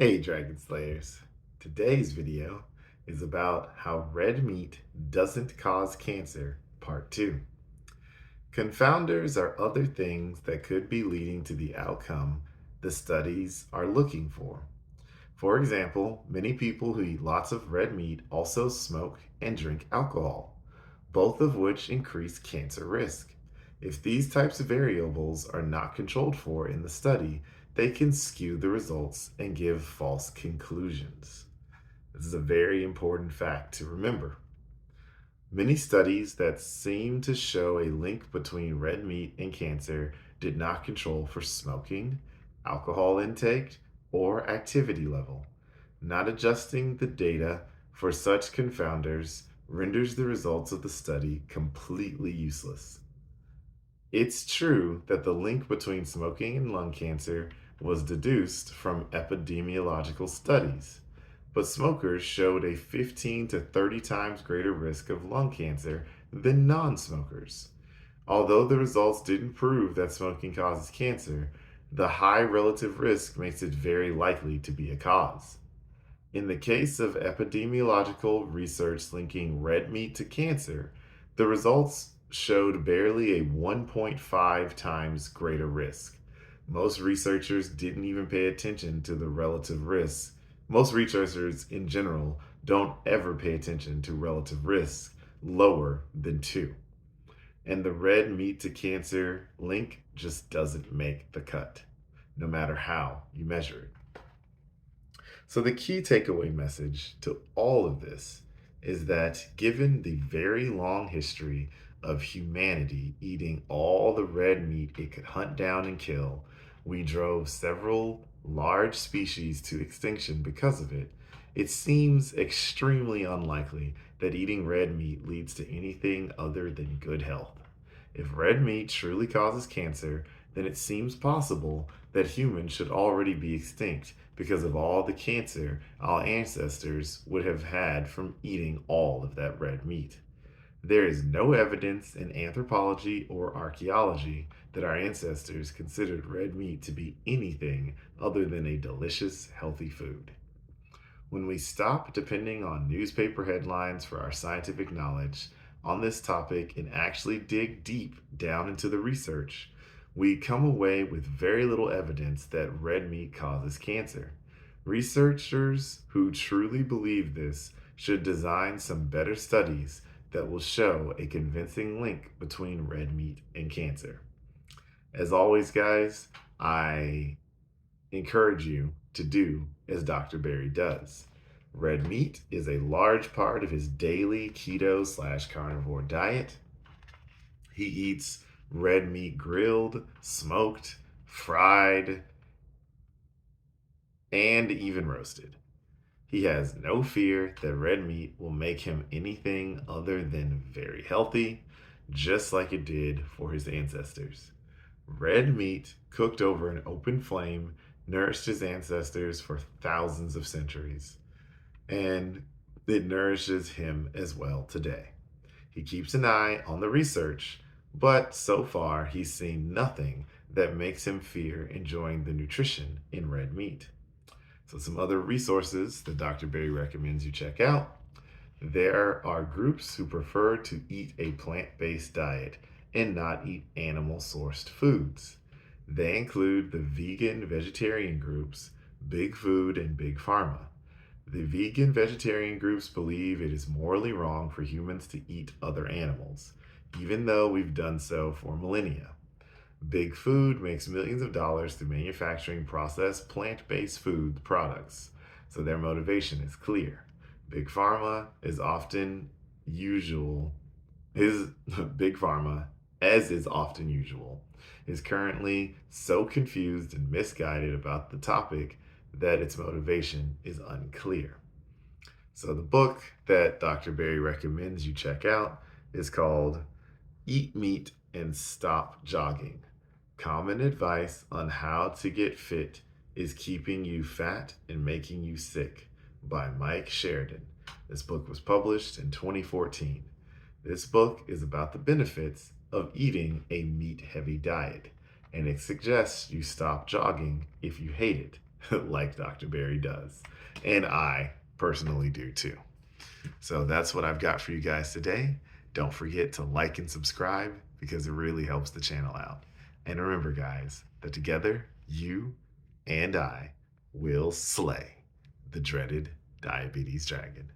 Hey Dragon Slayers. Today's video is about how red meat doesn't cause cancer, part 2. Confounders are other things that could be leading to the outcome the studies are looking for. For example, many people who eat lots of red meat also smoke and drink alcohol, both of which increase cancer risk. If these types of variables are not controlled for in the study, they can skew the results and give false conclusions. This is a very important fact to remember. Many studies that seem to show a link between red meat and cancer did not control for smoking, alcohol intake, or activity level. Not adjusting the data for such confounders renders the results of the study completely useless. It's true that the link between smoking and lung cancer was deduced from epidemiological studies, but smokers showed a 15 to 30 times greater risk of lung cancer than non smokers. Although the results didn't prove that smoking causes cancer, the high relative risk makes it very likely to be a cause. In the case of epidemiological research linking red meat to cancer, the results showed barely a 1.5 times greater risk. Most researchers didn't even pay attention to the relative risks. Most researchers in general don't ever pay attention to relative risks lower than 2. And the red meat to cancer link just doesn't make the cut, no matter how you measure it. So, the key takeaway message to all of this is that given the very long history of humanity eating all the red meat it could hunt down and kill, we drove several large species to extinction because of it. It seems extremely unlikely that eating red meat leads to anything other than good health. If red meat truly causes cancer, then it seems possible that humans should already be extinct because of all the cancer our ancestors would have had from eating all of that red meat. There is no evidence in anthropology or archaeology that our ancestors considered red meat to be anything other than a delicious, healthy food. When we stop depending on newspaper headlines for our scientific knowledge on this topic and actually dig deep down into the research, we come away with very little evidence that red meat causes cancer. Researchers who truly believe this should design some better studies that will show a convincing link between red meat and cancer. As always, guys, I encourage you to do as Dr. Berry does. Red meat is a large part of his daily keto/carnivore diet. He eats red meat grilled, smoked, fried, and even roasted. He has no fear that red meat will make him anything other than very healthy, just like it did for his ancestors. Red meat cooked over an open flame nourished his ancestors for thousands of centuries, and it nourishes him as well today. He keeps an eye on the research, but so far he's seen nothing that makes him fear enjoying the nutrition in red meat. So, some other resources that Dr. Berry recommends you check out. There are groups who prefer to eat a plant based diet and not eat animal sourced foods. They include the vegan vegetarian groups, Big Food, and Big Pharma. The vegan vegetarian groups believe it is morally wrong for humans to eat other animals, even though we've done so for millennia. Big Food makes millions of dollars through manufacturing processed plant-based food products, so their motivation is clear. Big Pharma is often usual is Big Pharma, as is often usual, is currently so confused and misguided about the topic that its motivation is unclear. So the book that Dr. Berry recommends you check out is called Eat Meat and Stop Jogging. Common advice on how to get fit is keeping you fat and making you sick by Mike Sheridan. This book was published in 2014. This book is about the benefits of eating a meat heavy diet, and it suggests you stop jogging if you hate it, like Dr. Berry does. And I personally do too. So that's what I've got for you guys today. Don't forget to like and subscribe because it really helps the channel out. And remember, guys, that together, you and I will slay the dreaded diabetes dragon.